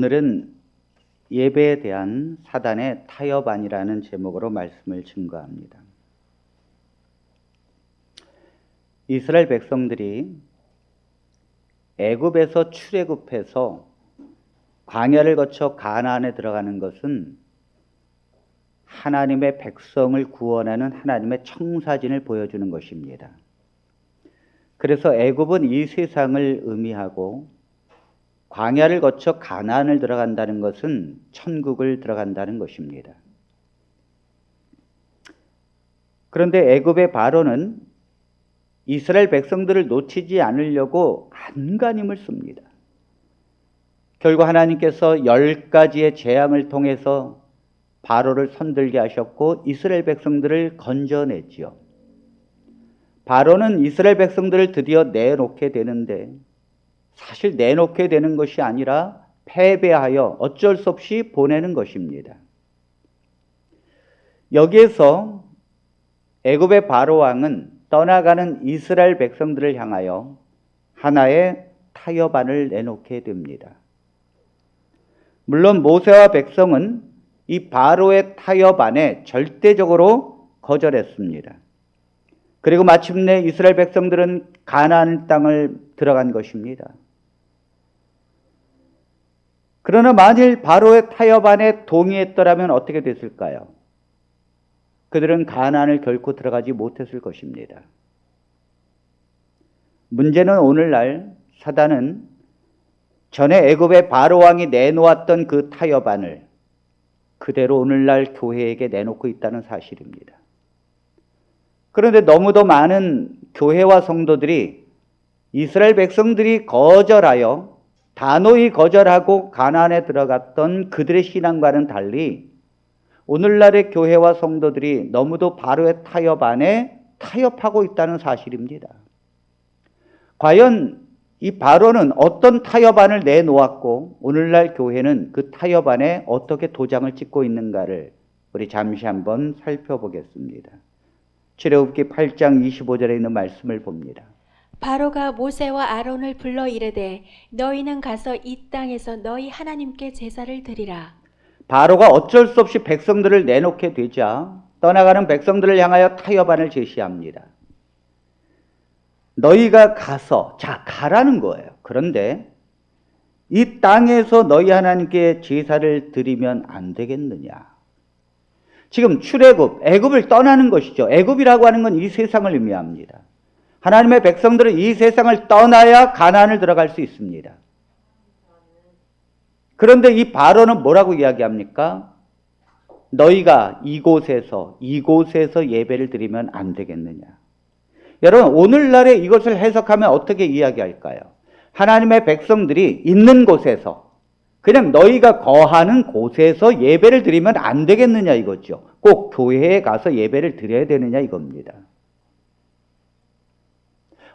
오늘은 예배에 대한 사단의 타협안이라는 제목으로 말씀을 증거합니다. 이스라엘 백성들이 애굽에서 출애굽해서 광야를 거쳐 가나안에 들어가는 것은 하나님의 백성을 구원하는 하나님의 청사진을 보여주는 것입니다. 그래서 애굽은 이 세상을 의미하고 광야를 거쳐 가나안을 들어간다는 것은 천국을 들어간다는 것입니다. 그런데 애굽의 바로는 이스라엘 백성들을 놓치지 않으려고 안간힘을 씁니다. 결국 하나님께서 10가지의 재앙을 통해서 바로를 손들게 하셨고 이스라엘 백성들을 건져냈지요. 바로는 이스라엘 백성들을 드디어 내놓게 되는데 사실 내놓게 되는 것이 아니라 패배하여 어쩔 수 없이 보내는 것입니다. 여기에서 애굽의 바로 왕은 떠나가는 이스라엘 백성들을 향하여 하나의 타협안을 내놓게 됩니다. 물론 모세와 백성은 이 바로의 타협안에 절대적으로 거절했습니다. 그리고 마침내 이스라엘 백성들은 가나안 땅을 들어간 것입니다. 그러나 만일 바로의 타협안에 동의했더라면 어떻게 됐을까요? 그들은 가나안을 결코 들어가지 못했을 것입니다. 문제는 오늘날 사단은 전에 애굽의 바로 왕이 내놓았던 그 타협안을 그대로 오늘날 교회에게 내놓고 있다는 사실입니다. 그런데 너무도 많은 교회와 성도들이 이스라엘 백성들이 거절하여 단호히 거절하고 가나안에 들어갔던 그들의 신앙과는 달리 오늘날의 교회와 성도들이 너무도 바로의 타협안에 타협하고 있다는 사실입니다. 과연 이 바로는 어떤 타협안을 내놓았고 오늘날 교회는 그 타협안에 어떻게 도장을 찍고 있는가를 우리 잠시 한번 살펴보겠습니다. 출애굽기 8장 25절에 있는 말씀을 봅니다. 바로가 모세와 아론을 불러 이르되 너희는 가서 이 땅에서 너희 하나님께 제사를 드리라. 바로가 어쩔 수 없이 백성들을 내놓게 되자 떠나가는 백성들을 향하여 타협안을 제시합니다. 너희가 가서, 가라는 거예요. 그런데 이 땅에서 너희 하나님께 제사를 드리면 안 되겠느냐. 지금 출애굽, 애굽을 떠나는 것이죠. 애굽이라고 하는 건 이 세상을 의미합니다. 하나님의 백성들은 이 세상을 떠나야 가나안을 들어갈 수 있습니다. 그런데 이 바로는 뭐라고 이야기합니까? 너희가 이곳에서 예배를 드리면 안 되겠느냐. 여러분, 오늘날에 이것을 해석하면 어떻게 이야기할까요? 하나님의 백성들이 있는 곳에서, 그냥 너희가 거하는 곳에서 예배를 드리면 안 되겠느냐 이거죠. 꼭 교회에 가서 예배를 드려야 되느냐 이겁니다.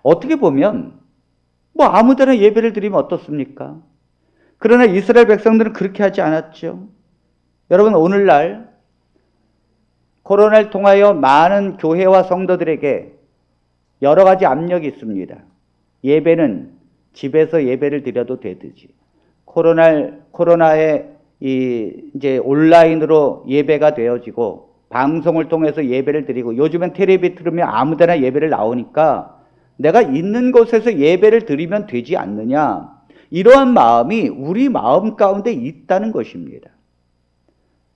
어떻게 보면 아무 데나 예배를 드리면 어떻습니까? 그러나 이스라엘 백성들은 그렇게 하지 않았죠. 여러분, 오늘날 코로나를 통하여 많은 교회와 성도들에게 여러 가지 압력이 있습니다. 예배는 집에서 예배를 드려도 되듯이 코로나에 이제 온라인으로 예배가 되어지고 방송을 통해서 예배를 드리고 요즘엔 텔레비 틀으면 아무데나 예배를 나오니까 내가 있는 곳에서 예배를 드리면 되지 않느냐. 이러한 마음이 우리 마음 가운데 있다는 것입니다.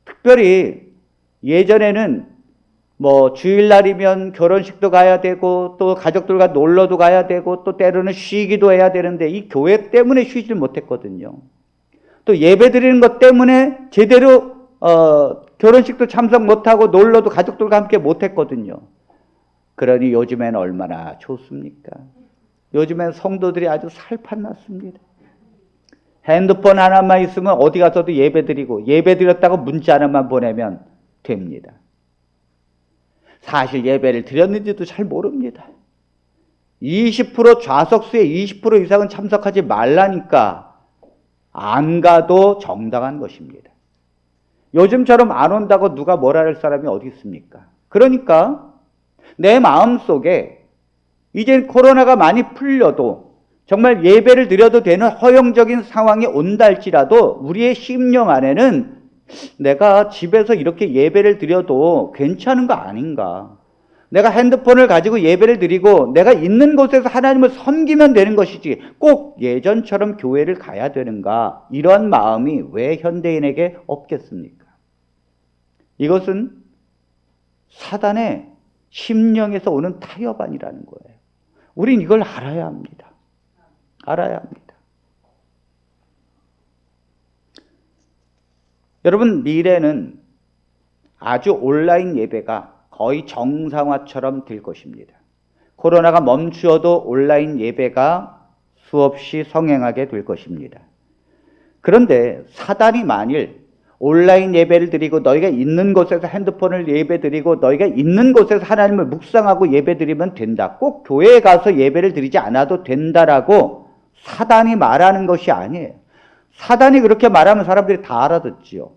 특별히 예전에는 주일날이면 결혼식도 가야 되고 또 가족들과 놀러도 가야 되고 또 때로는 쉬기도 해야 되는데 이 교회 때문에 쉬질 못했거든요. 또 예배 드리는 것 때문에 제대로 결혼식도 참석 못하고 놀러도 가족들과 함께 못했거든요. 그러니 요즘엔 얼마나 좋습니까? 요즘엔 성도들이 아주 살판났습니다. 핸드폰 하나만 있으면 어디 가서도 예배 드리고 예배 드렸다고 문자 하나만 보내면 됩니다. 사실 예배를 드렸는지도 잘 모릅니다. 20% 좌석수의 20% 이상은 참석하지 말라니까 안 가도 정당한 것입니다. 요즘처럼 안 온다고 누가 뭐라 할 사람이 어디 있습니까? 그러니까 내 마음속에 이젠 코로나가 많이 풀려도 정말 예배를 드려도 되는 허용적인 상황이 온다 할지라도 우리의 심령 안에는 내가 집에서 이렇게 예배를 드려도 괜찮은 거 아닌가? 내가 핸드폰을 가지고 예배를 드리고 내가 있는 곳에서 하나님을 섬기면 되는 것이지 꼭 예전처럼 교회를 가야 되는가? 이런 마음이 왜 현대인에게 없겠습니까? 이것은 사단의 심령에서 오는 타협안이라는 거예요. 우린 이걸 알아야 합니다. 알아야 합니다. 여러분, 미래는 아주 온라인 예배가 거의 정상화처럼 될 것입니다. 코로나가 멈추어도 온라인 예배가 수없이 성행하게 될 것입니다. 그런데 사단이 만일 온라인 예배를 드리고 너희가 있는 곳에서 핸드폰을 예배 드리고 너희가 있는 곳에서 하나님을 묵상하고 예배 드리면 된다. 꼭 교회에 가서 예배를 드리지 않아도 된다라고 사단이 말하는 것이 아니에요. 사단이 그렇게 말하면 사람들이 다 알아듣지요.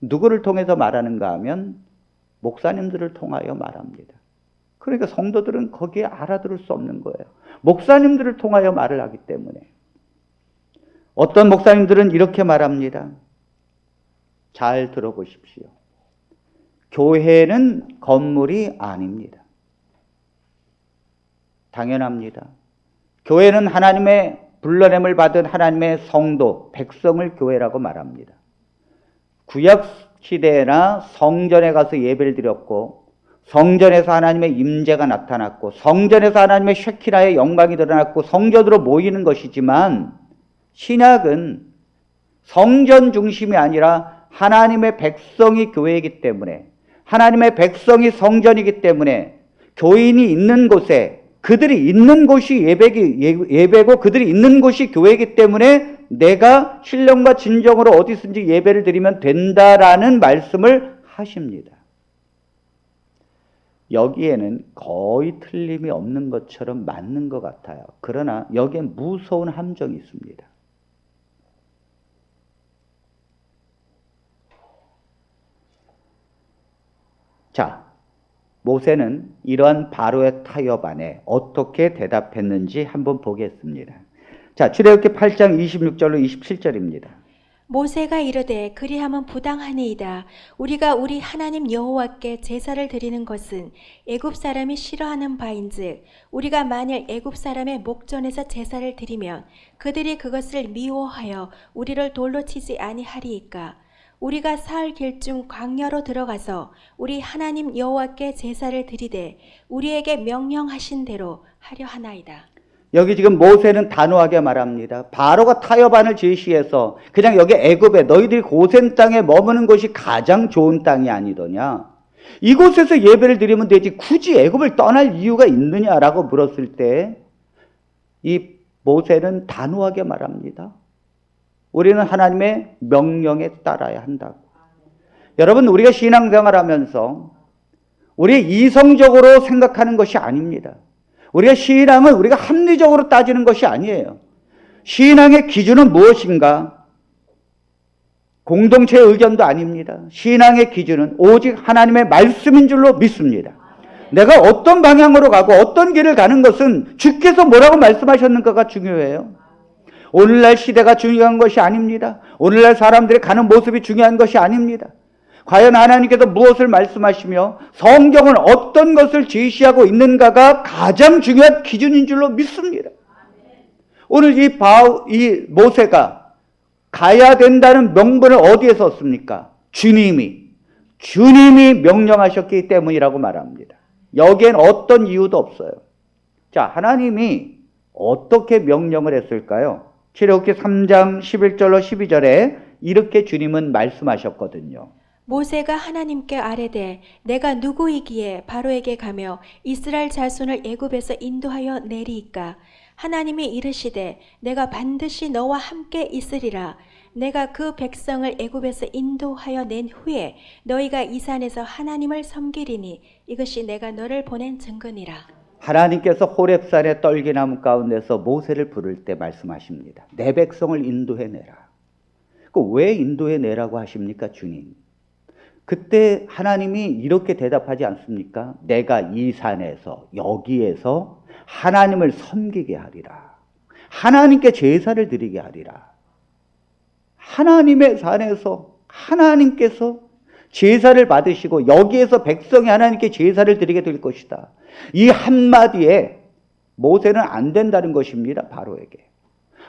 누구를 통해서 말하는가 하면 목사님들을 통하여 말합니다. 그러니까 성도들은 거기에 알아들을 수 없는 거예요. 목사님들을 통하여 말을 하기 때문에. 어떤 목사님들은 이렇게 말합니다. 잘 들어보십시오. 교회는 건물이 아닙니다. 당연합니다. 교회는 하나님의 불러냄을 받은 하나님의 성도, 백성을 교회라고 말합니다. 구약 시대나 성전에 가서 예배를 드렸고 성전에서 하나님의 임재가 나타났고 성전에서 하나님의 쉐키나의 영광이 드러났고 성전으로 모이는 것이지만 신약은 성전 중심이 아니라 하나님의 백성이 교회이기 때문에 하나님의 백성이 성전이기 때문에 교인이 있는 곳에 그들이 있는 곳이 예배고 그들이 있는 곳이 교회이기 때문에 내가 신령과 진정으로 어디든지 예배를 드리면 된다라는 말씀을 하십니다. 여기에는 거의 틀림이 없는 것처럼 맞는 것 같아요. 그러나 여기에 무서운 함정이 있습니다. 자, 모세는 이러한 바로의 타협 안에 어떻게 대답했는지 한번 보겠습니다. 자, 출애굽기 8장 26절로 27절입니다. 모세가 이르되 그리하면 부당하니이다. 우리가 우리 하나님 여호와께 제사를 드리는 것은 애굽 사람이 싫어하는 바인즉 우리가 만일 애굽 사람의 목전에서 제사를 드리면 그들이 그것을 미워하여 우리를 돌로 치지 아니하리이까. 우리가 사흘 길쯤 광야로 들어가서 우리 하나님 여호와께 제사를 드리되 우리에게 명령하신 대로 하려 하나이다. 여기 지금 모세는 단호하게 말합니다. 바로가 타협안을 제시해서 그냥 여기 애굽에 너희들이 고센 땅에 머무는 것이 가장 좋은 땅이 아니더냐. 이곳에서 예배를 드리면 되지 굳이 애굽을 떠날 이유가 있느냐라고 물었을 때 이 모세는 단호하게 말합니다. 우리는 하나님의 명령에 따라야 한다고. 여러분, 우리가 신앙생활하면서 우리 이성적으로 생각하는 것이 아닙니다. 우리가 신앙은 우리가 합리적으로 따지는 것이 아니에요. 신앙의 기준은 무엇인가? 공동체의 의견도 아닙니다. 신앙의 기준은 오직 하나님의 말씀인 줄로 믿습니다. 내가 어떤 방향으로 가고 어떤 길을 가는 것은 주께서 뭐라고 말씀하셨는가가 중요해요. 오늘날 시대가 중요한 것이 아닙니다. 오늘날 사람들이 가는 모습이 중요한 것이 아닙니다. 과연 하나님께서 무엇을 말씀하시며 성경은 어떤 것을 제시하고 있는가가 가장 중요한 기준인 줄로 믿습니다. 오늘 이 모세가 가야 된다는 명분을 어디에 썼습니까? 주님이 명령하셨기 때문이라고 말합니다. 여기엔 어떤 이유도 없어요. 자, 하나님이 어떻게 명령을 했을까요? 출애굽기 3장 11절로 12절에 이렇게 주님은 말씀하셨거든요. 모세가 하나님께 아뢰되 내가 누구이기에 바로에게 가며 이스라엘 자손을 애굽에서 인도하여 내리이까. 하나님이 이르시되 내가 반드시 너와 함께 있으리라. 내가 그 백성을 애굽에서 인도하여 낸 후에 너희가 이 산에서 하나님을 섬기리니 이것이 내가 너를 보낸 증거니라. 하나님께서 호렙산의 떨기나무 가운데서 모세를 부를 때 말씀하십니다. 내 백성을 인도해내라. 왜 인도해내라고 하십니까, 주님? 그때 하나님이 이렇게 대답하지 않습니까? 내가 이 산에서 여기에서 하나님을 섬기게 하리라. 하나님께 제사를 드리게 하리라. 하나님의 산에서 하나님께서 제사를 받으시고 여기에서 백성이 하나님께 제사를 드리게 될 것이다. 이 한마디에 모세는 안 된다는 것입니다. 바로에게.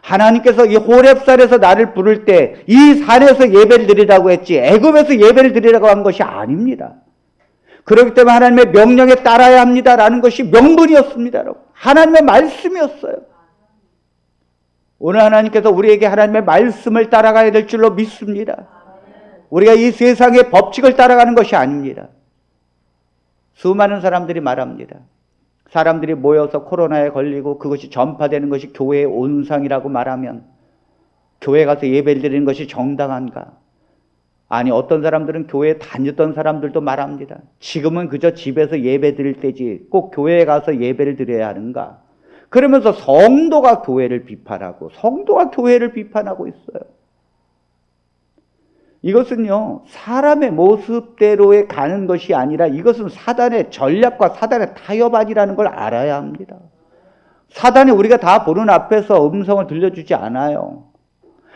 하나님께서 이 호렙산에서 나를 부를 때 이 산에서 예배를 드리라고 했지 애굽에서 예배를 드리라고 한 것이 아닙니다. 그렇기 때문에 하나님의 명령에 따라야 합니다라는 것이 명분이었습니다. 하나님의 말씀이었어요. 오늘 하나님께서 우리에게 하나님의 말씀을 따라가야 될 줄로 믿습니다. 우리가 이 세상의 법칙을 따라가는 것이 아닙니다. 수많은 사람들이 말합니다. 사람들이 모여서 코로나에 걸리고 그것이 전파되는 것이 교회의 온상이라고 말하면 교회 가서 예배를 드리는 것이 정당한가? 아니, 어떤 사람들은 교회에 다녔던 사람들도 말합니다. 지금은 그저 집에서 예배 드릴 때지 꼭 교회에 가서 예배를 드려야 하는가? 그러면서 성도가 교회를 비판하고 성도가 교회를 비판하고 있어요. 이것은요, 사람의 모습대로에 가는 것이 아니라 이것은 사단의 전략과 사단의 타협안이라는 걸 알아야 합니다. 사단이 우리가 다 보는 앞에서 음성을 들려주지 않아요.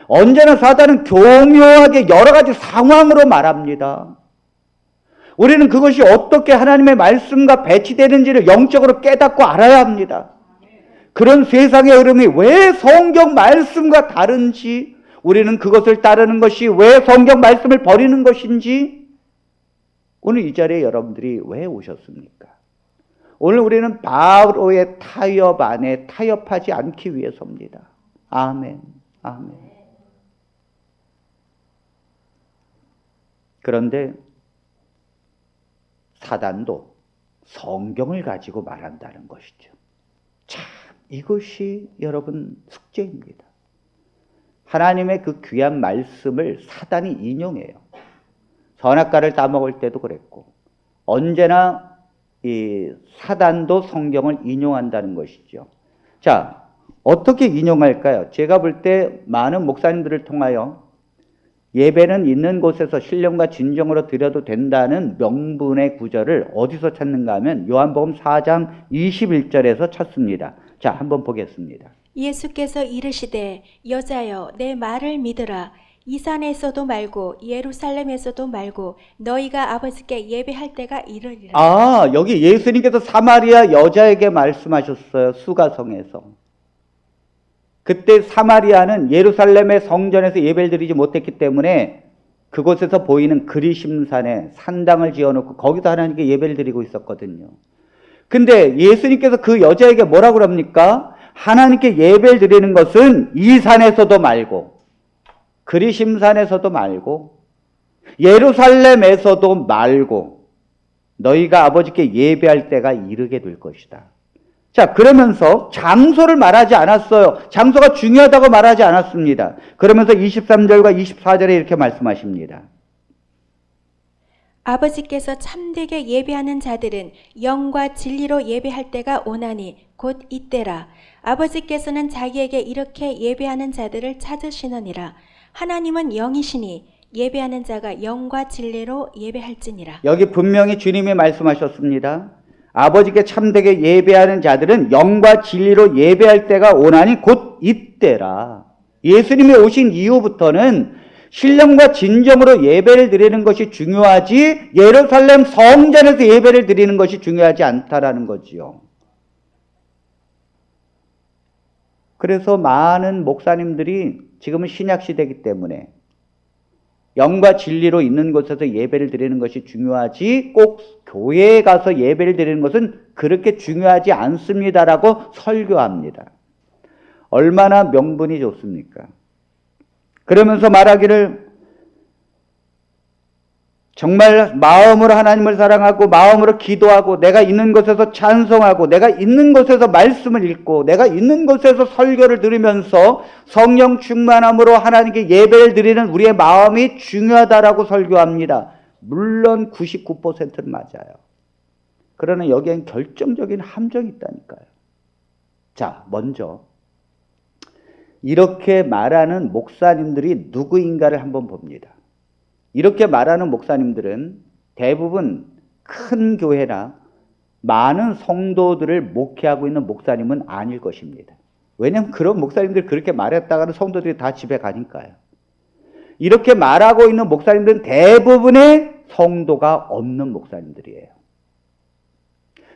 언제나 사단은 교묘하게 여러 가지 상황으로 말합니다. 우리는 그것이 어떻게 하나님의 말씀과 배치되는지를 영적으로 깨닫고 알아야 합니다. 그런 세상의 흐름이 왜 성경 말씀과 다른지, 우리는 그것을 따르는 것이 왜 성경 말씀을 버리는 것인지, 오늘 이 자리에 여러분들이 왜 오셨습니까? 오늘 우리는 바로의 타협 안에 타협하지 않기 위해서입니다. 아멘, 아멘. 그런데 사단도 성경을 가지고 말한다는 것이죠. 참, 이것이 여러분 숙제입니다. 하나님의 그 귀한 말씀을 사단이 인용해요. 선악과를 따먹을 때도 그랬고, 언제나 이 사단도 성경을 인용한다는 것이죠. 자, 어떻게 인용할까요? 제가 볼 때 많은 목사님들을 통하여 예배는 있는 곳에서 신령과 진정으로 드려도 된다는 명분의 구절을 어디서 찾는가 하면 요한복음 4장 21절에서 찾습니다. 자, 한번 보겠습니다. 예수께서 이르시되 여자여 내 말을 믿으라. 이 산에서도 말고 예루살렘에서도 말고 너희가 아버지께 예배할 때가 이르리라. 아, 여기 예수님께서 사마리아 여자에게 말씀하셨어요. 수가성에서. 그때 사마리아는 예루살렘의 성전에서 예배를 드리지 못했기 때문에 그곳에서 보이는 그리심산에 산당을 지어놓고 거기서 하나님께 예배를 드리고 있었거든요. 근데 예수님께서 그 여자에게 뭐라고 그럽니까? 하나님께 예배를 드리는 것은 이 산에서도 말고 그리심산에서도 말고 예루살렘에서도 말고 너희가 아버지께 예배할 때가 이르게 될 것이다. 자, 그러면서 장소를 말하지 않았어요. 장소가 중요하다고 말하지 않았습니다. 그러면서 23절과 24절에 이렇게 말씀하십니다. 아버지께서 참되게 예배하는 자들은 영과 진리로 예배할 때가 오나니 곧 이때라. 아버지께서는 자기에게 이렇게 예배하는 자들을 찾으시느니라. 하나님은 영이시니 예배하는 자가 영과 진리로 예배할지니라. 여기 분명히 주님이 말씀하셨습니다. 아버지께 참되게 예배하는 자들은 영과 진리로 예배할 때가 오나니 곧 이때라. 예수님이 오신 이후부터는 신령과 진정으로 예배를 드리는 것이 중요하지 예루살렘 성전에서 예배를 드리는 것이 중요하지 않다라는 거지요. 그래서 많은 목사님들이 지금은 신약시대이기 때문에 영과 진리로 있는 곳에서 예배를 드리는 것이 중요하지 꼭 교회에 가서 예배를 드리는 것은 그렇게 중요하지 않습니다라고 설교합니다. 얼마나 명분이 좋습니까? 그러면서 말하기를 정말 마음으로 하나님을 사랑하고 마음으로 기도하고 내가 있는 곳에서 찬송하고 내가 있는 곳에서 말씀을 읽고 내가 있는 곳에서 설교를 들으면서 성령 충만함으로 하나님께 예배를 드리는 우리의 마음이 중요하다라고 설교합니다. 물론 99%는 맞아요. 그러나 여기엔 결정적인 함정이 있다니까요. 자, 먼저 이렇게 말하는 목사님들이 누구인가를 한번 봅니다. 이렇게 말하는 목사님들은 대부분 큰 교회나 많은 성도들을 목회하고 있는 목사님은 아닐 것입니다. 왜냐하면 그런 목사님들이 그렇게 말했다가는 성도들이 다 집에 가니까요. 이렇게 말하고 있는 목사님들은 대부분의 성도가 없는 목사님들이에요.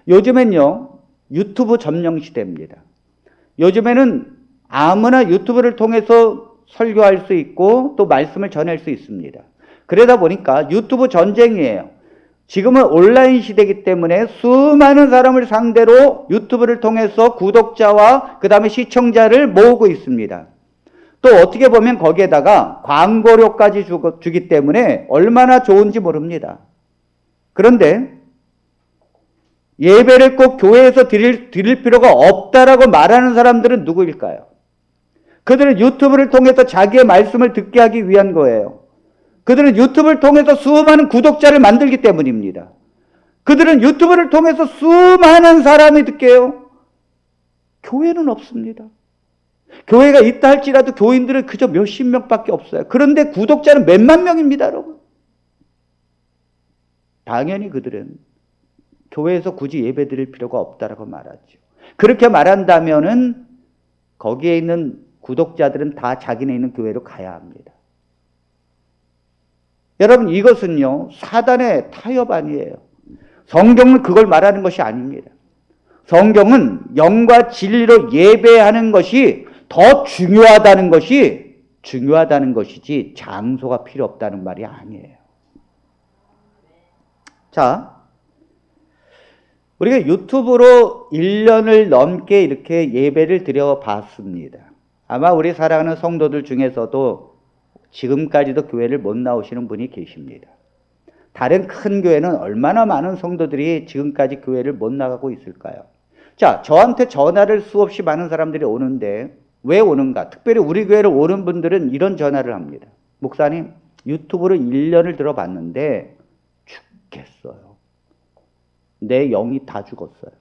요즘엔요, 유튜브 점령 시대입니다. 요즘에는 아무나 유튜브를 통해서 설교할 수 있고 또 말씀을 전할 수 있습니다. 그러다 보니까 유튜브 전쟁이에요. 지금은 온라인 시대이기 때문에 수많은 사람을 상대로 유튜브를 통해서 구독자와 그 다음에 시청자를 모으고 있습니다. 또 어떻게 보면 거기에다가 광고료까지 주기 때문에 얼마나 좋은지 모릅니다. 그런데 예배를 꼭 교회에서 드릴 필요가 없다라고 말하는 사람들은 누구일까요? 그들은 유튜브를 통해서 자기의 말씀을 듣게 하기 위한 거예요. 그들은 유튜브를 통해서 수많은 구독자를 만들기 때문입니다. 그들은 유튜브를 통해서 수많은 사람이 듣게 해요. 교회는 없습니다. 교회가 있다 할지라도 교인들은 그저 몇십 명밖에 없어요. 그런데 구독자는 몇만 명입니다, 여러분. 당연히 그들은 교회에서 굳이 예배 드릴 필요가 없다라고 말하죠. 그렇게 말한다면은 거기에 있는 구독자들은 다 자기네 있는 교회로 가야 합니다. 여러분, 이것은요, 사단의 타협 아니에요. 성경은 그걸 말하는 것이 아닙니다. 성경은 영과 진리로 예배하는 것이 더 중요하다는 것이지 장소가 필요 없다는 말이 아니에요. 자, 우리가 유튜브로 1년을 넘게 이렇게 예배를 드려봤습니다. 아마 우리 사랑하는 성도들 중에서도 지금까지도 교회를 못 나오시는 분이 계십니다. 다른 큰 교회는 얼마나 많은 성도들이 지금까지 교회를 못 나가고 있을까요? 자, 저한테 전화를 수없이 많은 사람들이 오는데 왜 오는가? 특별히 우리 교회를 오는 분들은 이런 전화를 합니다. 목사님, 유튜브로 1년을 들어봤는데 죽겠어요. 내 영이 다 죽었어요.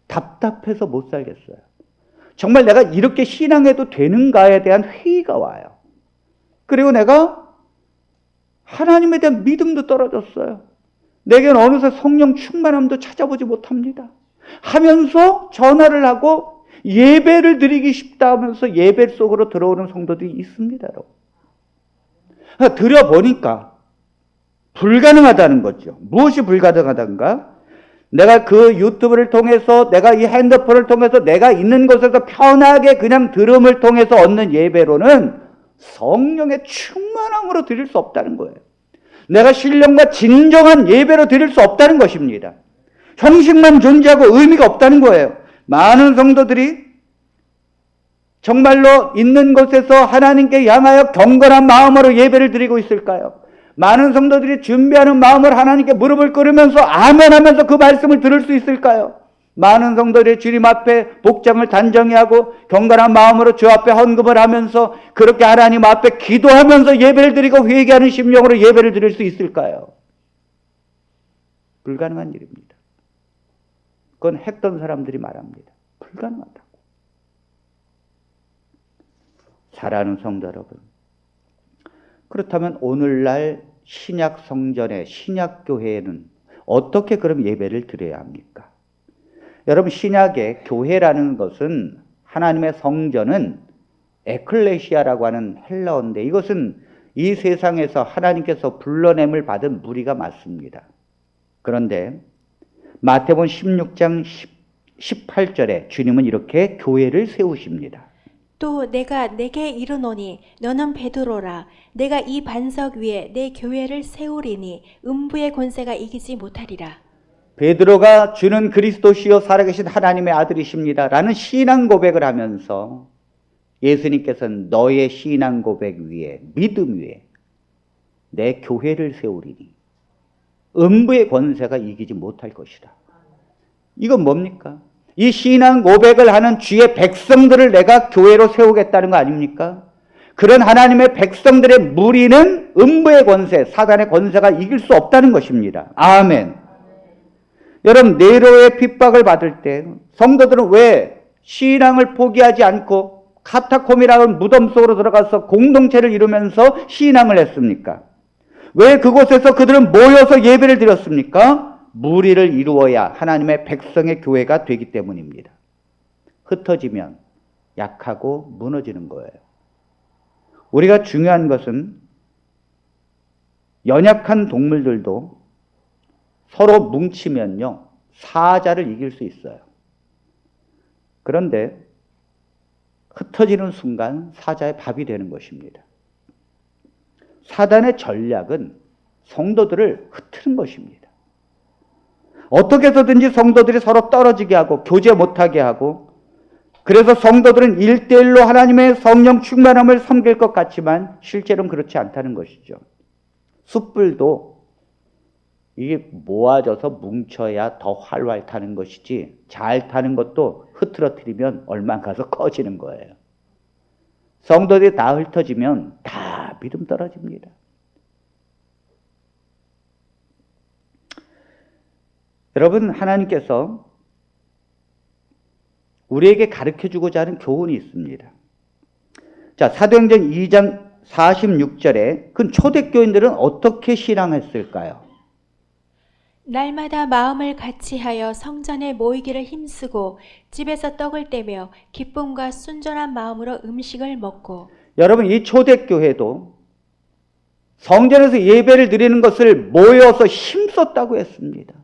답답해서 못 살겠어요. 정말 내가 이렇게 신앙해도 되는가에 대한 회의가 와요. 그리고 내가 하나님에 대한 믿음도 떨어졌어요. 내겐 어느새 성령 충만함도 찾아보지 못합니다. 하면서 전화를 하고 예배를 드리기 쉽다 하면서 예배 속으로 들어오는 성도들이 있습니다. 드려보니까 불가능하다는 거죠. 무엇이 불가능하단가? 내가 그 유튜브를 통해서, 내가 이 핸드폰을 통해서 내가 있는 곳에서 편하게 그냥 들음을 통해서 얻는 예배로는 성령의 충만함으로 드릴 수 없다는 거예요. 내가 신령과 진정한 예배로 드릴 수 없다는 것입니다. 형식만 존재하고 의미가 없다는 거예요. 많은 성도들이 정말로 있는 곳에서 하나님께 향하여 경건한 마음으로 예배를 드리고 있을까요? 많은 성도들이 준비하는 마음으로 하나님께 무릎을 꿇으면서 아멘 하면서 그 말씀을 들을 수 있을까요? 많은 성도들이 주님 앞에 복장을 단정히 하고 경건한 마음으로 주 앞에 헌금을 하면서 그렇게 하나님 앞에 기도하면서 예배를 드리고 회개하는 심령으로 예배를 드릴 수 있을까요? 불가능한 일입니다. 그건 했던 사람들이 말합니다. 불가능하다고. 사랑하는 성도 여러분, 그렇다면 오늘날 신약 성전의 신약 교회에는 어떻게 그럼 예배를 드려야 합니까? 여러분, 신약의 교회라는 것은 하나님의 성전은 에클레시아라고 하는 헬라어인데 이것은 이 세상에서 하나님께서 불러냄을 받은 무리가 맞습니다. 그런데 마태복음 16장 18절에 주님은 이렇게 교회를 세우십니다. 또 내가 내게 이르노니 너는 베드로라. 내가 이 반석 위에 내 교회를 세우리니 음부의 권세가 이기지 못하리라. 베드로가 주는 그리스도시요 살아계신 하나님의 아들이십니다 라는 신앙 고백을 하면서 예수님께서는 너의 신앙 고백 위에, 믿음 위에 내 교회를 세우리니 음부의 권세가 이기지 못할 것이다. 이건 뭡니까? 이 신앙 고백을 하는 주의 백성들을 내가 교회로 세우겠다는 거 아닙니까? 그런 하나님의 백성들의 무리는 음부의 권세, 사단의 권세가 이길 수 없다는 것입니다. 아멘. 여러분, 네로의 핍박을 받을 때 성도들은 왜 신앙을 포기하지 않고 카타콤이라는 무덤 속으로 들어가서 공동체를 이루면서 신앙을 했습니까? 왜 그곳에서 그들은 모여서 예배를 드렸습니까? 무리를 이루어야 하나님의 백성의 교회가 되기 때문입니다. 흩어지면 약하고 무너지는 거예요. 우리가 중요한 것은 연약한 동물들도 서로 뭉치면요, 사자를 이길 수 있어요. 그런데 흩어지는 순간 사자의 밥이 되는 것입니다. 사단의 전략은 성도들을 흩트는 것입니다. 어떻게 해서든지 성도들이 서로 떨어지게 하고 교제 못하게 하고, 그래서 성도들은 1대1로 하나님의 성령 충만함을 섬길 것 같지만 실제로는 그렇지 않다는 것이죠. 숯불도 이게 모아져서 뭉쳐야 더 활활 타는 것이지, 잘 타는 것도 흐트러뜨리면 얼마 가서 꺼지는 거예요. 성도들이 다 흩어지면 다 믿음 떨어집니다. 여러분, 하나님께서 우리에게 가르쳐주고자 하는 교훈이 있습니다. 자, 사도행전 2장 46절에 그 초대교인들은 어떻게 신앙했을까요? 날마다 마음을 같이하여 성전에 모이기를 힘쓰고 집에서 떡을 떼며 기쁨과 순전한 마음으로 음식을 먹고. 여러분, 이 초대교회도 성전에서 예배를 드리는 것을 모여서 힘썼다고 했습니다.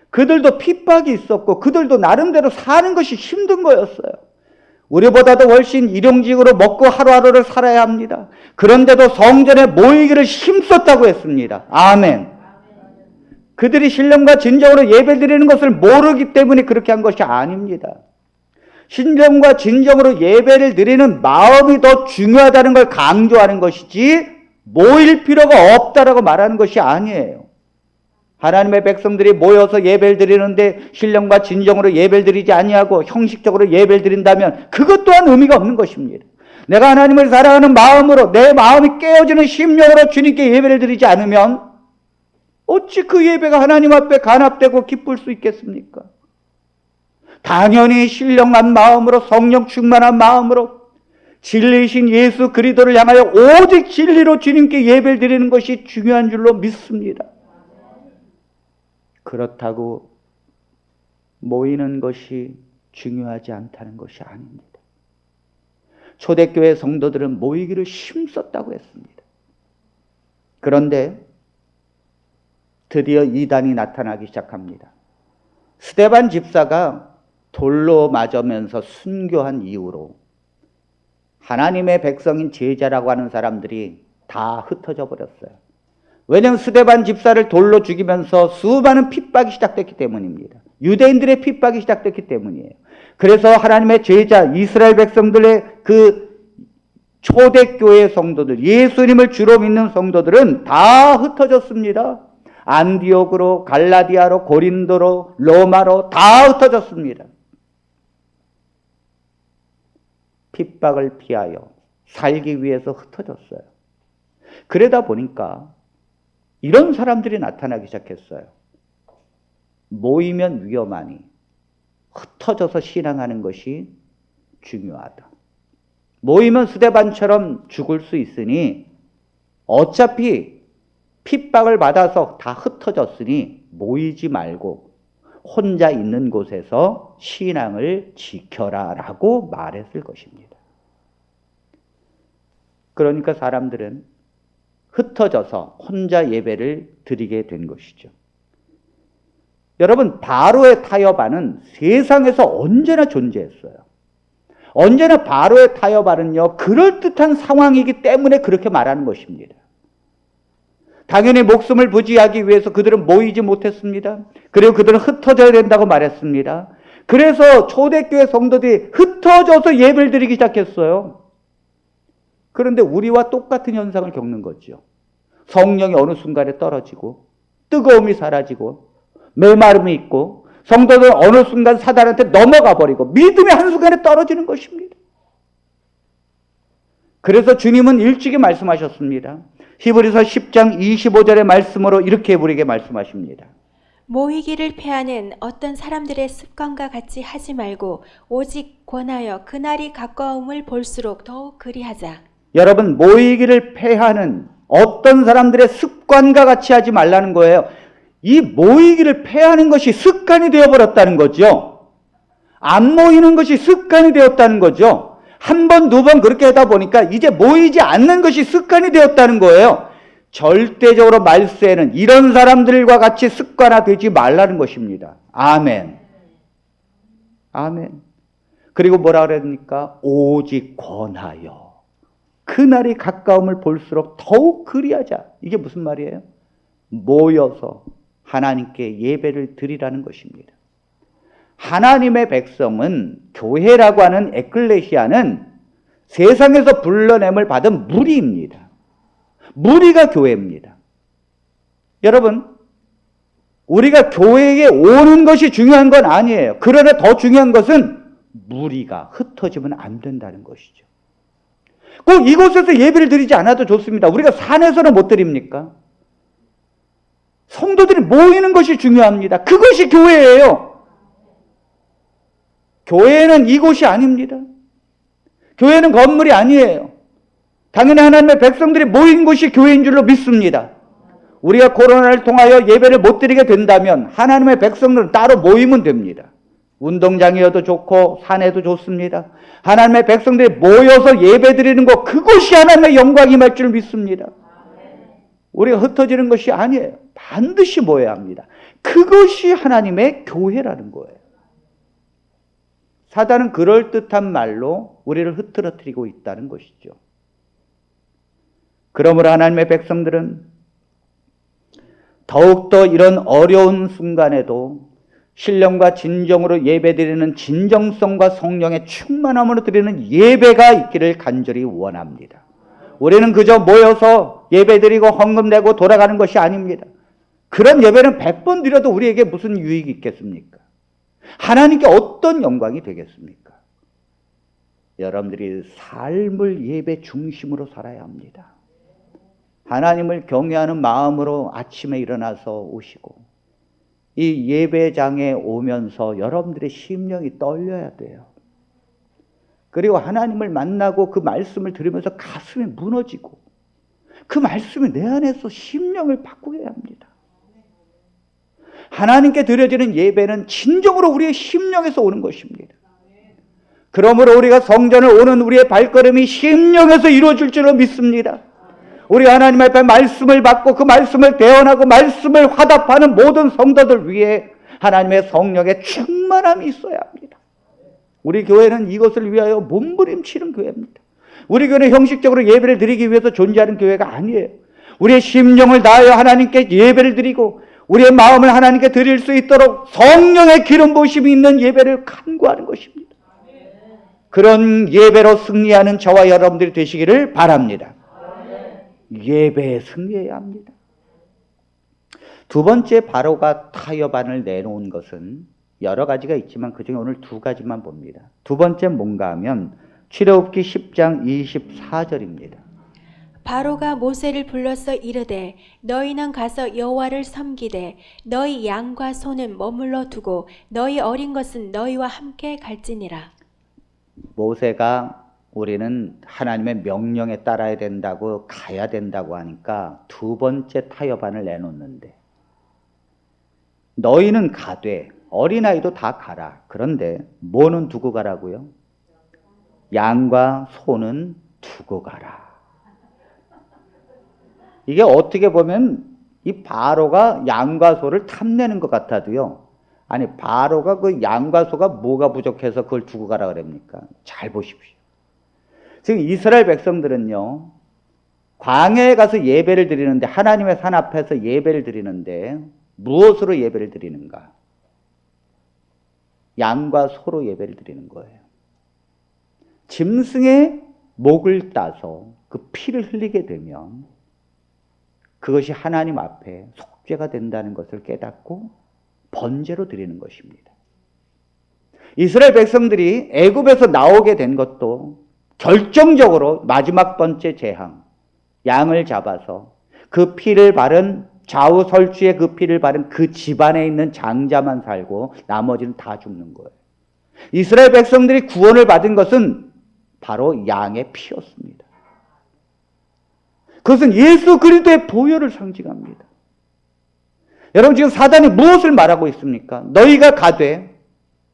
그들도 핍박이 있었고 그들도 나름대로 사는 것이 힘든 거였어요. 우리보다도 훨씬 일용직으로 먹고 하루하루를 살아야 합니다. 그런데도 성전에 모이기를 힘썼다고 했습니다. 아멘. 그들이 신령과 진정으로 예배 드리는 것을 모르기 때문에 그렇게 한 것이 아닙니다. 신령과 진정으로 예배를 드리는 마음이 더 중요하다는 걸 강조하는 것이지 모일 필요가 없다라고 말하는 것이 아니에요. 하나님의 백성들이 모여서 예배를 드리는데 신령과 진정으로 예배를 드리지 아니하고 형식적으로 예배를 드린다면 그것 또한 의미가 없는 것입니다. 내가 하나님을 사랑하는 마음으로 내 마음이 깨어지는 심령으로 주님께 예배를 드리지 않으면 어찌 그 예배가 하나님 앞에 간합되고 기쁠 수 있겠습니까? 당연히 신령한 마음으로, 성령 충만한 마음으로 진리이신 예수 그리스도를 향하여 오직 진리로 주님께 예배를 드리는 것이 중요한 줄로 믿습니다. 그렇다고 모이는 것이 중요하지 않다는 것이 아닙니다. 초대교회 성도들은 모이기를 힘썼다고 했습니다. 그런데 드디어 이단이 나타나기 시작합니다. 스데반 집사가 돌로 맞으면서 순교한 이후로 하나님의 백성인 제자라고 하는 사람들이 다 흩어져 버렸어요. 왜냐하면 스데반 집사를 돌로 죽이면서 수많은 핍박이 시작됐기 때문입니다. 유대인들의 핍박이 시작됐기 때문이에요. 그래서 하나님의 제자 이스라엘 백성들의 그 초대교회 성도들, 예수님을 주로 믿는 성도들은 다 흩어졌습니다. 안디옥으로, 갈라디아로, 고린도로, 로마로 다 흩어졌습니다. 핍박을 피하여 살기 위해서 흩어졌어요. 그러다 보니까 이런 사람들이 나타나기 시작했어요. 모이면 위험하니 흩어져서 신앙하는 것이 중요하다. 모이면 스데반처럼 죽을 수 있으니 어차피 핍박을 받아서 다 흩어졌으니 모이지 말고 혼자 있는 곳에서 신앙을 지켜라 라고 말했을 것입니다. 그러니까 사람들은 흩어져서 혼자 예배를 드리게 된 것이죠. 여러분, 바로의 타협안은 세상에서 언제나 존재했어요. 언제나 바로의 타협안은요, 그럴듯한 상황이기 때문에 그렇게 말하는 것입니다. 당연히 목숨을 부지하기 위해서 그들은 모이지 못했습니다. 그리고 그들은 흩어져야 된다고 말했습니다. 그래서 초대교회 성도들이 흩어져서 예배를 드리기 시작했어요. 그런데 우리와 똑같은 현상을 겪는 거죠. 성령이 어느 순간에 떨어지고 뜨거움이 사라지고 메마름이 있고 성도들은 어느 순간 사단한테 넘어가 버리고 믿음이 한순간에 떨어지는 것입니다. 그래서 주님은 일찍이 말씀하셨습니다. 히브리서 10장 25절의 말씀으로 이렇게 우리에게 말씀하십니다. 모이기를 패하는 어떤 사람들의 습관과 같이 하지 말고 오직 권하여 그날이 가까움을 볼수록 더욱 그리하자. 여러분, 모이기를 패하는 어떤 사람들의 습관과 같이 하지 말라는 거예요. 이 모이기를 패하는 것이 습관이 되어버렸다는 거죠. 안 모이는 것이 습관이 되었다는 거죠. 한 번, 두 번 그렇게 하다 보니까 이제 모이지 않는 것이 습관이 되었다는 거예요. 절대적으로 말세에는 이런 사람들과 같이 습관화되지 말라는 것입니다. 아멘. 아멘. 그리고 뭐라 그랬습니까? 오직 권하여. 그날이 가까움을 볼수록 더욱 그리하자. 이게 무슨 말이에요? 모여서 하나님께 예배를 드리라는 것입니다. 하나님의 백성은, 교회라고 하는 에클레시아는 세상에서 불러냄을 받은 무리입니다. 무리가 교회입니다. 여러분, 우리가 교회에 오는 것이 중요한 건 아니에요. 그러나 더 중요한 것은 무리가 흩어지면 안 된다는 것이죠. 꼭 이곳에서 예배를 드리지 않아도 좋습니다. 우리가 산에서는 못 드립니까? 성도들이 모이는 것이 중요합니다. 그것이 교회예요. 교회는 이곳이 아닙니다. 교회는 건물이 아니에요. 당연히 하나님의 백성들이 모인 곳이 교회인 줄로 믿습니다. 우리가 코로나를 통하여 예배를 못 드리게 된다면 하나님의 백성들은 따로 모이면 됩니다. 운동장이어도 좋고 산에도 좋습니다. 하나님의 백성들이 모여서 예배 드리는 것, 그것이 하나님의 영광이 말 줄 믿습니다. 우리가 흩어지는 것이 아니에요. 반드시 모여야 합니다. 그것이 하나님의 교회라는 거예요. 사단은 그럴듯한 말로 우리를 흐트러뜨리고 있다는 것이죠. 그러므로 하나님의 백성들은 더욱더 이런 어려운 순간에도 신령과 진정으로 예배드리는 진정성과 성령의 충만함으로 드리는 예배가 있기를 간절히 원합니다. 우리는 그저 모여서 예배드리고 헌금 내고 돌아가는 것이 아닙니다. 그런 예배는 100번 드려도 우리에게 무슨 유익이 있겠습니까? 하나님께 어떤 영광이 되겠습니까? 여러분들이 삶을 예배 중심으로 살아야 합니다. 하나님을 경외하는 마음으로 아침에 일어나서 오시고 이 예배장에 오면서 여러분들의 심령이 떨려야 돼요. 그리고 하나님을 만나고 그 말씀을 들으면서 가슴이 무너지고 그 말씀이 내 안에서 심령을 바꾸게 합니다. 하나님께 드려지는 예배는 진정으로 우리의 심령에서 오는 것입니다. 그러므로 우리가 성전을 오는 우리의 발걸음이 심령에서 이루어질 줄로 믿습니다. 우리 하나님 앞에 말씀을 받고 그 말씀을 대언하고 말씀을 화답하는 모든 성도들 위해 하나님의 성령의 충만함이 있어야 합니다. 우리 교회는 이것을 위하여 몸부림치는 교회입니다. 우리 교회는 형식적으로 예배를 드리기 위해서 존재하는 교회가 아니에요. 우리의 심령을 다하여 하나님께 예배를 드리고 우리의 마음을 하나님께 드릴 수 있도록 성령의 기름 부으심이 있는 예배를 간구하는 것입니다. 그런 예배로 승리하는 저와 여러분들이 되시기를 바랍니다. 예배에 승리해야 합니다. 두 번째, 바로가 타협안을 내놓은 것은 여러 가지가 있지만 그중에 오늘 두 가지만 봅니다. 두 번째 뭔가 하면 출애굽기 10장 24절입니다. 바로가 모세를 불러서 이르되 너희는 가서 여호와를 섬기되 너희 양과 소는 머물러 두고 너희 어린 것은 너희와 함께 갈지니라. 모세가 우리는 하나님의 명령에 따라야 된다고 가야 된다고 하니까 두 번째 타협안을 내놓는데 너희는 가되 어린아이도 다 가라. 그런데 뭐는 두고 가라고요? 양과 소는 두고 가라. 이게 어떻게 보면 이 바로가 양과 소를 탐내는 것 같아도요. 아니 바로가 그 양과 소가 뭐가 부족해서 그걸 두고 가라 그럽니까? 잘 보십시오. 지금 이스라엘 백성들은요. 광야에 가서 예배를 드리는데 하나님의 산 앞에서 예배를 드리는데 무엇으로 예배를 드리는가? 양과 소로 예배를 드리는 거예요. 짐승의 목을 따서 그 피를 흘리게 되면 그것이 하나님 앞에 속죄가 된다는 것을 깨닫고 번제로 드리는 것입니다. 이스라엘 백성들이 애굽에서 나오게 된 것도 결정적으로 마지막 번째 재앙, 양을 잡아서 그 피를 바른 좌우 설주에 그 피를 바른 그 집안에 있는 장자만 살고 나머지는 다 죽는 거예요. 이스라엘 백성들이 구원을 받은 것은 바로 양의 피였습니다. 그것은 예수 그리스도의 보혈을 상징합니다. 여러분 지금 사단이 무엇을 말하고 있습니까? 너희가 가되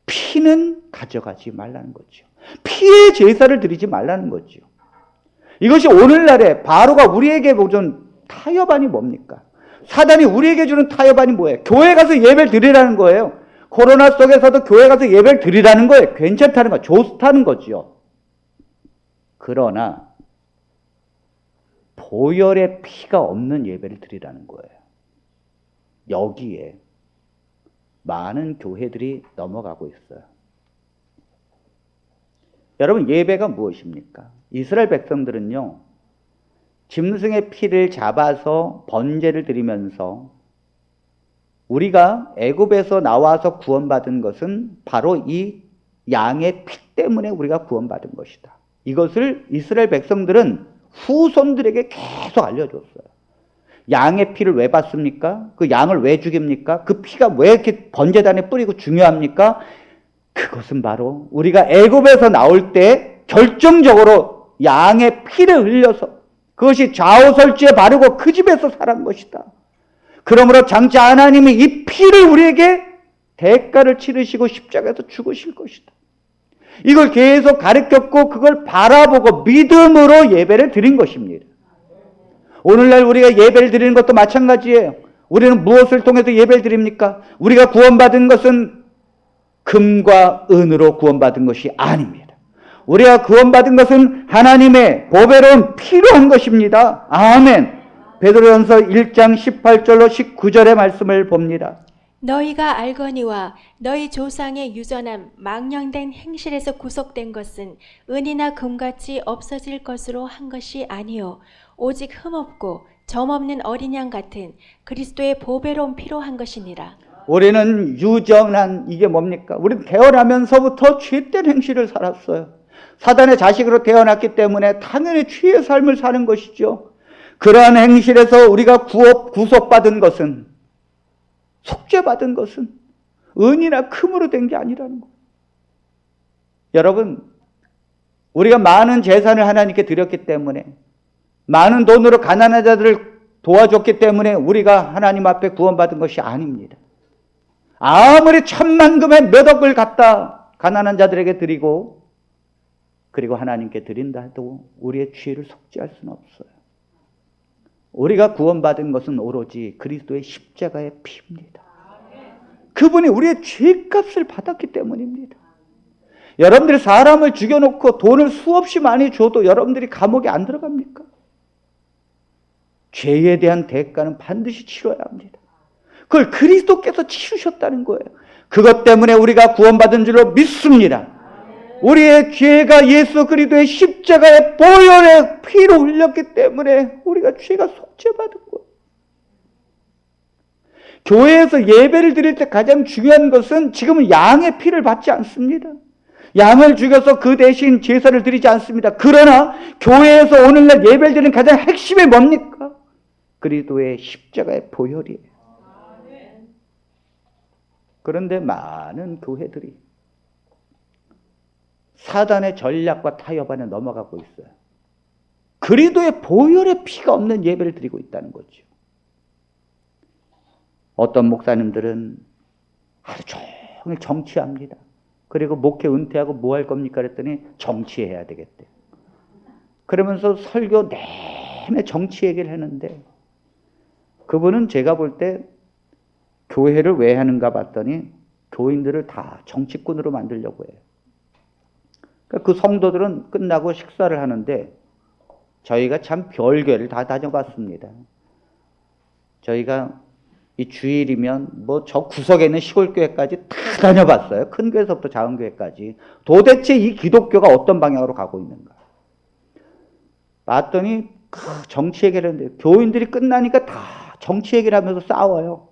피는 가져가지 말라는 거죠. 피의 제사를 드리지 말라는 거죠. 이것이 오늘날에 바로가 우리에게 보존 타협안이 뭡니까? 사단이 우리에게 주는 타협안이 뭐예요? 교회 가서 예배를 드리라는 거예요. 코로나 속에서도 교회 가서 예배를 드리라는 거예요. 괜찮다는 거, 좋다는 거죠. 그러나 보혈의 피가 없는 예배를 드리라는 거예요. 여기에 많은 교회들이 넘어가고 있어요. 여러분, 예배가 무엇입니까? 이스라엘 백성들은요, 짐승의 피를 잡아서 번제를 드리면서 우리가 애굽에서 나와서 구원받은 것은 바로 이 양의 피 때문에 우리가 구원받은 것이다. 이것을 이스라엘 백성들은 후손들에게 계속 알려줬어요. 양의 피를 왜 받습니까? 그 양을 왜 죽입니까? 그 피가 왜 이렇게 번제단에 뿌리고 중요합니까? 그것은 바로 우리가 애굽에서 나올 때 결정적으로 양의 피를 흘려서 그것이 좌우설주에 바르고 그 집에서 살한 것이다. 그러므로 장차 하나님이 이 피를 우리에게 대가를 치르시고 십자가에서 죽으실 것이다. 이걸 계속 가르쳤고 그걸 바라보고 믿음으로 예배를 드린 것입니다. 오늘날 우리가 예배를 드리는 것도 마찬가지예요. 우리는 무엇을 통해서 예배를 드립니까? 우리가 구원받은 것은 금과 은으로 구원받은 것이 아닙니다. 우리가 구원받은 것은 하나님의 보배로운 피로 한 것입니다. 아멘. 베드로전서 1장 18절로 19절의 말씀을 봅니다. 너희가 알거니와 너희 조상의 유전한 망령된 행실에서 구속된 것은 은이나 금같이 없어질 것으로 한 것이 아니요 오직 흠없고 점없는 어린 양 같은 그리스도의 보배로운 피로 한 것이니라. 우리는 유전한, 이게 뭡니까? 우리는 태어나면서부터 죄된 행실을 살았어요. 사단의 자식으로 태어났기 때문에 당연히 죄의 삶을 사는 것이죠. 그러한 행실에서 우리가 구속받은 것은, 속죄받은 것은 은이나 금으로 된 게 아니라는 거예요. 여러분, 우리가 많은 재산을 하나님께 드렸기 때문에, 많은 돈으로 가난한 자들을 도와줬기 때문에 우리가 하나님 앞에 구원받은 것이 아닙니다. 아무리 천만금의 몇 억을 갖다 가난한 자들에게 드리고 그리고 하나님께 드린다 해도 우리의 죄를 속죄할 수는 없어요. 우리가 구원받은 것은 오로지 그리스도의 십자가의 피입니다. 그분이 우리의 죄값을 받았기 때문입니다. 여러분들이 사람을 죽여놓고 돈을 수없이 많이 줘도 여러분들이 감옥에 안 들어갑니까? 죄에 대한 대가는 반드시 치러야 합니다. 그걸 그리스도께서 치르셨다는 거예요. 그것 때문에 우리가 구원받은 줄로 믿습니다. 우리의 죄가 예수 그리스도의 십자가의 보혈의 피로 흘렸기 때문에 우리가 죄가 속죄받은 거예요. 교회에서 예배를 드릴 때 가장 중요한 것은 지금은 양의 피를 받지 않습니다. 양을 죽여서 그 대신 제사를 드리지 않습니다. 그러나 교회에서 오늘날 예배를 드리는 가장 핵심이 뭡니까? 그리스도의 십자가의 보혈이에요. 그런데 많은 교회들이 사단의 전략과 타협 안에 넘어가고 있어요. 그리스도의 보혈의 피가 없는 예배를 드리고 있다는 거죠. 어떤 목사님들은 하루 종일 정치합니다. 그리고 목회 은퇴하고 뭐 할 겁니까? 그랬더니 정치해야 되겠대. 그러면서 설교 내내 정치 얘기를 했는데 그분은 제가 볼 때 교회를 왜 하는가 봤더니 교인들을 다 정치꾼으로 만들려고 해요. 그 성도들은 끝나고 식사를 하는데 저희가 참 별교회를 다 다녀봤습니다. 저희가 이 주일이면 뭐 저 구석에 있는 시골교회까지 다 다녀봤어요. 큰 교회서부터 작은 교회까지. 도대체 이 기독교가 어떤 방향으로 가고 있는가. 봤더니 정치 얘기를 하는데 교인들이 끝나니까 다 정치 얘기를 하면서 싸워요.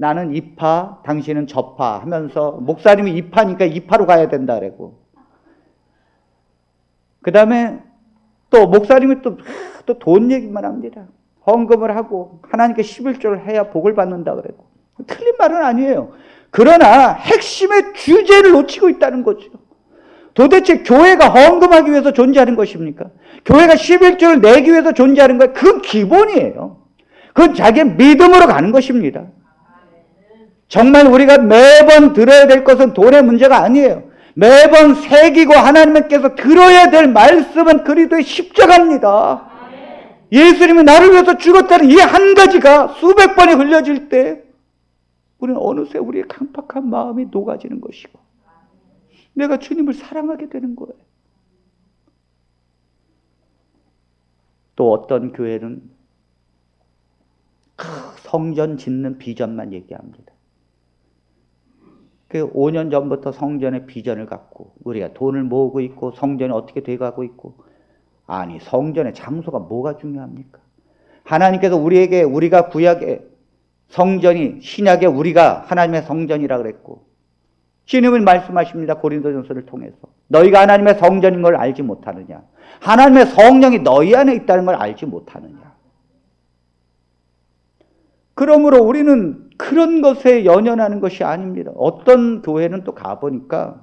나는 이 파, 당신은 저 파 하면서 목사님이 이 파니까 이 파로 가야 된다 그러고 그 다음에 또 목사님이 또 돈 얘기만 합니다. 헌금을 하고 하나님께 11조를 해야 복을 받는다 그러고 틀린 말은 아니에요. 그러나 핵심의 주제를 놓치고 있다는 거죠. 도대체 교회가 헌금하기 위해서 존재하는 것입니까? 교회가 11조를 내기 위해서 존재하는 거예요. 그건 기본이에요. 그건 자기의 믿음으로 가는 것입니다. 정말 우리가 매번 들어야 될 것은 돈의 문제가 아니에요. 매번 새기고 하나님께서 들어야 될 말씀은 그리스도의 십자가입니다. 예수님이 나를 위해서 죽었다는 이 한 가지가 수백 번이 흘려질 때 우리는 어느새 우리의 강팍한 마음이 녹아지는 것이고 내가 주님을 사랑하게 되는 거예요. 또 어떤 교회는 성전 짓는 비전만 얘기합니다. 그 5년 전부터 성전의 비전을 갖고 우리가 돈을 모으고 있고 성전이 어떻게 돼가고 있고, 아니 성전의 장소가 뭐가 중요합니까? 하나님께서 우리가 구약의 성전이, 신약의 우리가 하나님의 성전이라 그랬고, 주님은 말씀하십니다. 고린도전서를 통해서 너희가 하나님의 성전인 걸 알지 못하느냐, 하나님의 성령이 너희 안에 있다는 걸 알지 못하느냐. 그러므로 우리는 그런 것에 연연하는 것이 아닙니다. 어떤 교회는 또 가보니까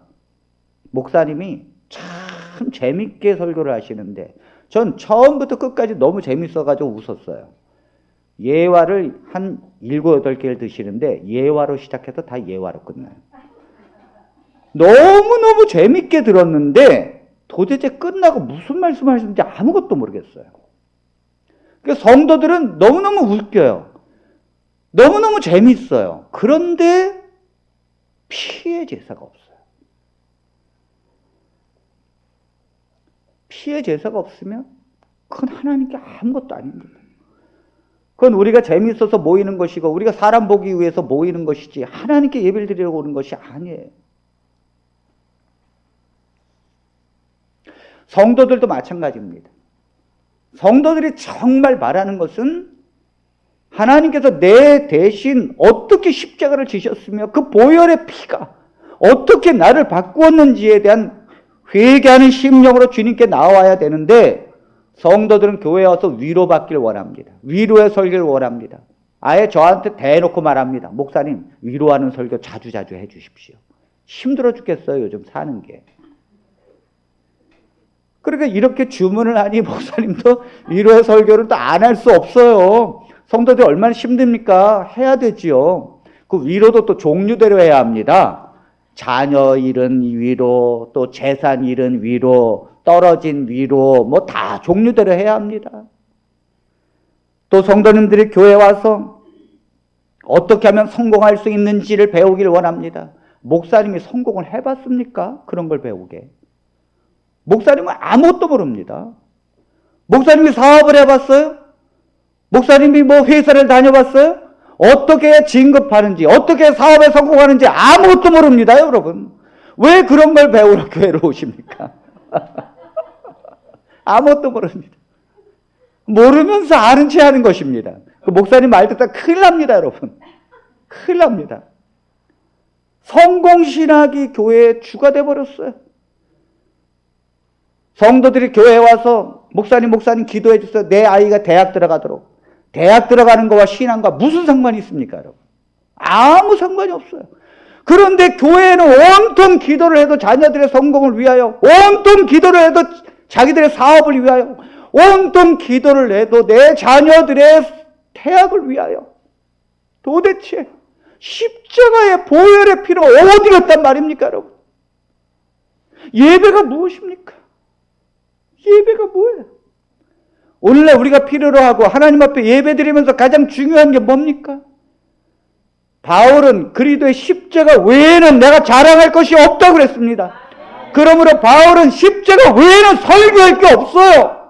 목사님이 참 재밌게 설교를 하시는데 전 처음부터 끝까지 너무 재밌어가지고 웃었어요. 예화를 한 7, 8개를 드시는데 예화로 시작해서 다 예화로 끝나요. 너무너무 재밌게 들었는데 도대체 끝나고 무슨 말씀하시는지 아무것도 모르겠어요. 그러니까 성도들은 너무너무 웃겨요. 너무너무 재밌어요. 그런데 피해 제사가 없어요. 피해 제사가 없으면 그건 하나님께 아무것도 아닙니다. 그건 우리가 재밌어서 모이는 것이고 우리가 사람 보기 위해서 모이는 것이지 하나님께 예배를 드리려고 오는 것이 아니에요. 성도들도 마찬가지입니다. 성도들이 정말 말하는 것은 하나님께서 내 대신 어떻게 십자가를 지셨으며 그 보혈의 피가 어떻게 나를 바꾸었는지에 대한 회개하는 심령으로 주님께 나와야 되는데, 성도들은 교회에 와서 위로받기를 원합니다. 위로의 설교를 원합니다. 아예 저한테 대놓고 말합니다. 목사님, 위로하는 설교 자주자주 해 주십시오. 힘들어 죽겠어요, 요즘 사는 게. 그러니까 이렇게 주문을 하니 목사님도 위로의 설교를 또 안 할 수 없어요. 성도들이 얼마나 힘듭니까? 해야 되지요. 그 위로도 또 종류대로 해야 합니다. 자녀 잃은 위로, 또 재산 잃은 위로, 떨어진 위로, 뭐 다 종류대로 해야 합니다. 또 성도님들이 교회에 와서 어떻게 하면 성공할 수 있는지를 배우기를 원합니다. 목사님이 성공을 해봤습니까? 그런 걸 배우게. 목사님은 아무것도 모릅니다. 목사님이 사업을 해봤어요? 목사님이 뭐 회사를 다녀봤어요? 어떻게 진급하는지, 어떻게 사업에 성공하는지 아무것도 모릅니다, 여러분. 왜 그런 걸 배우러 교회로 오십니까? 아무것도 모릅니다. 모르면서 아는 체 하는 것입니다. 그 목사님 말 듣다 큰일 납니다, 여러분. 큰일 납니다. 성공신학이 교회의 주가 돼버렸어요. 성도들이 교회에 와서 목사님 기도해 주세요. 내 아이가 대학 들어가도록. 대학 들어가는 거와 신앙과 무슨 상관이 있습니까, 여러분? 아무 상관이 없어요. 그런데 교회는 온통 기도를 해도 자녀들의 성공을 위하여, 온통 기도를 해도 자기들의 사업을 위하여, 온통 기도를 해도 내 자녀들의 태학을 위하여. 도대체 십자가의 보혈의 피로 어디 갔단 말입니까, 여러분? 예배가 무엇입니까? 예배가 뭐예요? 오늘날 우리가 필요로 하고 하나님 앞에 예배드리면서 가장 중요한 게 뭡니까? 바울은 그리스도의 십자가 외에는 내가 자랑할 것이 없다고 그랬습니다. 그러므로 바울은 십자가 외에는 설교할 게 없어요.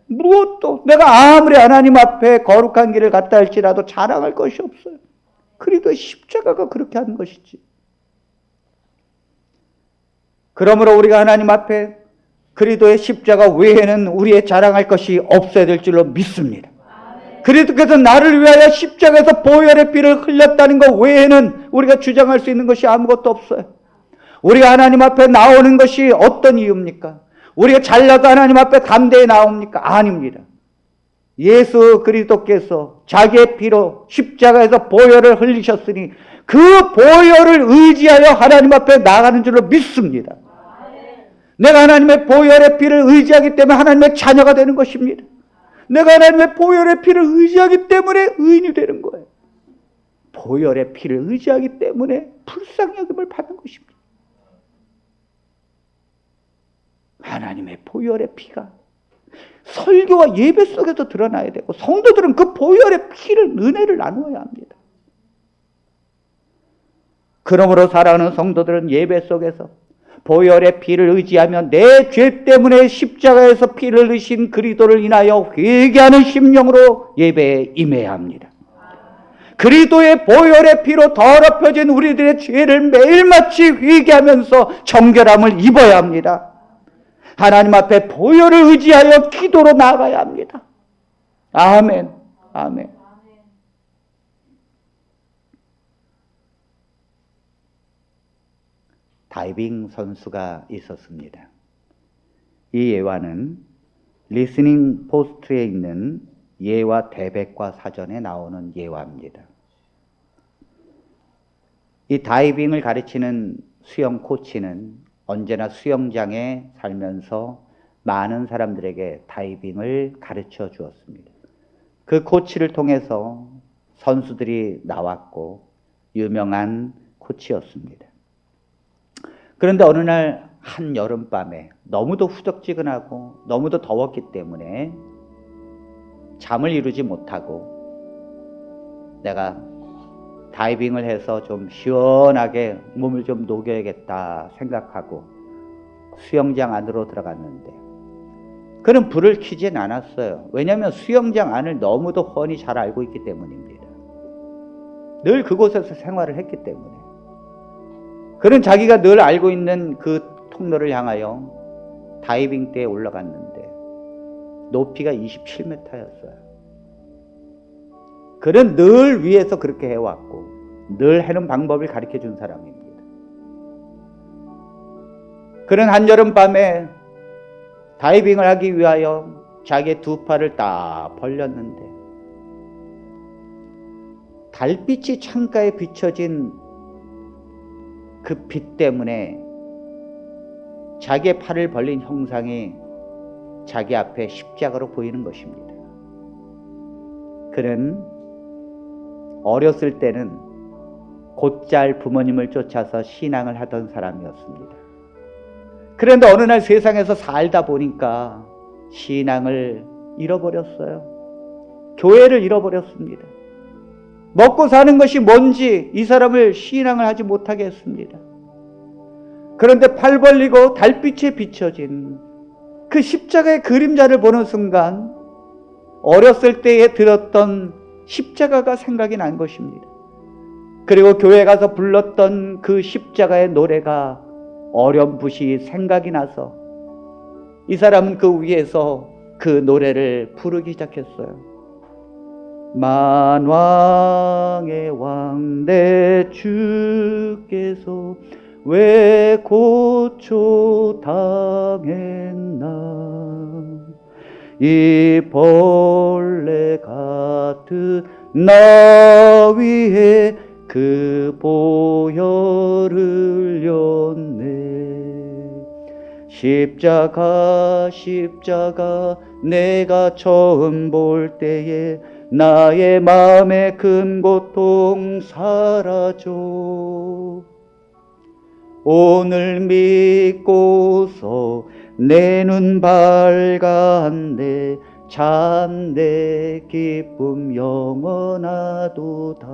무엇도 내가 아무리 하나님 앞에 거룩한 길을 갔다 할지라도 자랑할 것이 없어요. 그리스도의 십자가가 그렇게 하는 것이지. 그러므로 우리가 하나님 앞에 그리스도의 십자가 외에는 우리의 자랑할 것이 없어야 될 줄로 믿습니다. 그리스도께서 나를 위하여 십자가에서 보혈의 피를 흘렸다는 것 외에는 우리가 주장할 수 있는 것이 아무것도 없어요. 우리가 하나님 앞에 나오는 것이 어떤 이유입니까? 우리가 잘나서 하나님 앞에 담대히 나옵니까? 아닙니다. 예수 그리스도께서 자기의 피로 십자가에서 보혈을 흘리셨으니 그 보혈을 의지하여 하나님 앞에 나가는 줄로 믿습니다. 내가 하나님의 보혈의 피를 의지하기 때문에 하나님의 자녀가 되는 것입니다. 내가 하나님의 보혈의 피를 의지하기 때문에 의인이 되는 거예요. 보혈의 피를 의지하기 때문에 불쌍히 여김을 받는 것입니다. 하나님의 보혈의 피가 설교와 예배 속에서 드러나야 되고, 성도들은 그 보혈의 피를, 은혜를 나누어야 합니다. 그러므로 사랑하는 성도들은 예배 속에서 보혈의 피를 의지하며 내 죄 때문에 십자가에서 피를 흘리신 그리스도를 인하여 회개하는 심령으로 예배에 임해야 합니다. 그리스도의 보혈의 피로 더럽혀진 우리들의 죄를 매일같이 회개하면서 정결함을 입어야 합니다. 하나님 앞에 보혈을 의지하여 기도로 나아가야 합니다. 아멘. 아멘. 다이빙 선수가 있었습니다. 이 예화는 리스닝 포스트에 있는 예화 대백과 사전에 나오는 예화입니다. 이 다이빙을 가르치는 수영 코치는 언제나 수영장에 살면서 많은 사람들에게 다이빙을 가르쳐 주었습니다. 그 코치를 통해서 선수들이 나왔고 유명한 코치였습니다. 그런데 어느 날 한여름밤에 너무도 후적지근하고 너무도 더웠기 때문에 잠을 이루지 못하고 내가 다이빙을 해서 좀 시원하게 몸을 좀 녹여야겠다 생각하고 수영장 안으로 들어갔는데 그는 불을 켜진 않았어요. 왜냐하면 수영장 안을 너무도 훤히 잘 알고 있기 때문입니다. 늘 그곳에서 생활을 했기 때문에. 그는 자기가 늘 알고 있는 그 통로를 향하여 다이빙대에 올라갔는데 높이가 27m였어요. 그는 늘 위에서 그렇게 해왔고 늘 해는 방법을 가르쳐준 사람입니다. 그는 한여름밤에 다이빙을 하기 위하여 자기의 두 팔을 딱 벌렸는데 달빛이 창가에 비춰진 그 빛 때문에 자기의 팔을 벌린 형상이 자기 앞에 십자가로 보이는 것입니다. 그는 어렸을 때는 곧잘 부모님을 쫓아서 신앙을 하던 사람이었습니다. 그런데 어느 날 세상에서 살다 보니까 신앙을 잃어버렸어요. 교회를 잃어버렸습니다. 먹고 사는 것이 뭔지 이 사람을 신앙을 하지 못하게 했습니다. 그런데 팔 벌리고 달빛에 비춰진 그 십자가의 그림자를 보는 순간 어렸을 때에 들었던 십자가가 생각이 난 것입니다. 그리고 교회 가서 불렀던 그 십자가의 노래가 어렴풋이 생각이 나서 이 사람은 그 위에서 그 노래를 부르기 시작했어요. 만왕의 왕 내 주께서 왜 고초 당했나 이 벌레 같은 나 위에 그 보혈을 흘렸네. 십자가 십자가 내가 처음 볼 때에 나의 마음의 큰 고통 사라져. 오늘 믿고서 내 눈 밝았네. 참내 기쁨 영원하도다.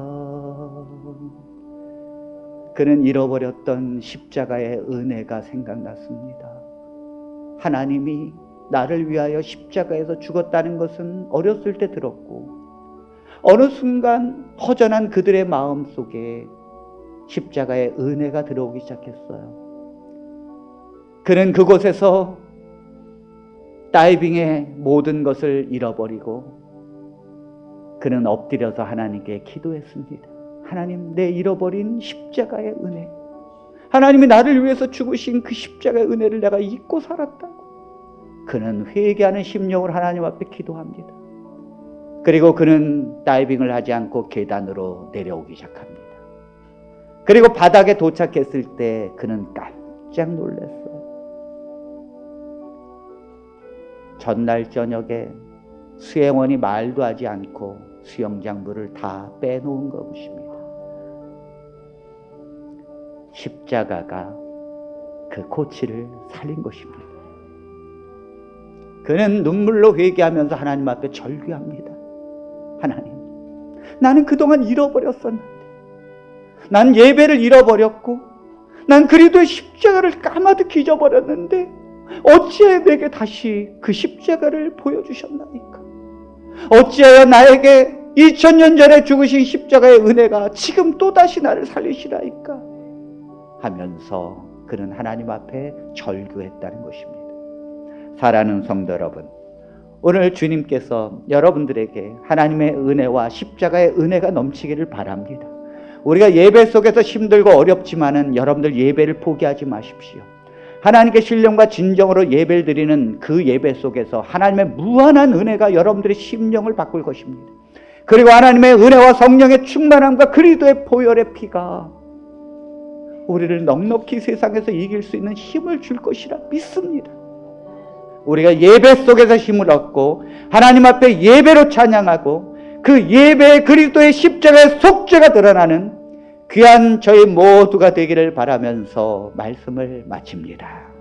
그는 잃어버렸던 십자가의 은혜가 생각났습니다. 하나님이 나를 위하여 십자가에서 죽었다는 것은 어렸을 때 들었고 어느 순간 허전한 그들의 마음 속에 십자가의 은혜가 들어오기 시작했어요. 그는 그곳에서 다이빙의 모든 것을 잃어버리고 그는 엎드려서 하나님께 기도했습니다. 하나님, 내 잃어버린 십자가의 은혜, 하나님이 나를 위해서 죽으신 그 십자가의 은혜를 내가 잊고 살았다고. 그는 회개하는 심령으로 하나님 앞에 기도합니다. 그리고 그는 다이빙을 하지 않고 계단으로 내려오기 시작합니다. 그리고 바닥에 도착했을 때 그는 깜짝 놀랐어요. 전날 저녁에 수행원이 말도 하지 않고 수영장 물을 다 빼놓은 것입니다. 십자가가 그 코치를 살린 것입니다. 그는 눈물로 회개하면서 하나님 앞에 절규합니다. 하나님, 나는 그동안 잃어버렸었는데, 난 예배를 잃어버렸고, 난 그리스도의 십자가를 까마득히 잊어버렸는데 어찌하여 내게 다시 그 십자가를 보여주셨나이까? 어찌하여 나에게 2000년 전에 죽으신 십자가의 은혜가 지금 또다시 나를 살리시라이까? 하면서 그는 하나님 앞에 절규했다는 것입니다. 사랑하는 성도 여러분, 오늘 주님께서 여러분들에게 하나님의 은혜와 십자가의 은혜가 넘치기를 바랍니다. 우리가 예배 속에서 힘들고 어렵지만은 여러분들 예배를 포기하지 마십시오. 하나님께 신령과 진정으로 예배를 드리는 그 예배 속에서 하나님의 무한한 은혜가 여러분들의 심령을 바꿀 것입니다. 그리고 하나님의 은혜와 성령의 충만함과 그리스도의 보혈의 피가 우리를 넉넉히 세상에서 이길 수 있는 힘을 줄 것이라 믿습니다. 우리가 예배 속에서 힘을 얻고 하나님 앞에 예배로 찬양하고 그 예배에 그리스도의 십자가의 속죄가 드러나는 귀한 저희 모두가 되기를 바라면서 말씀을 마칩니다.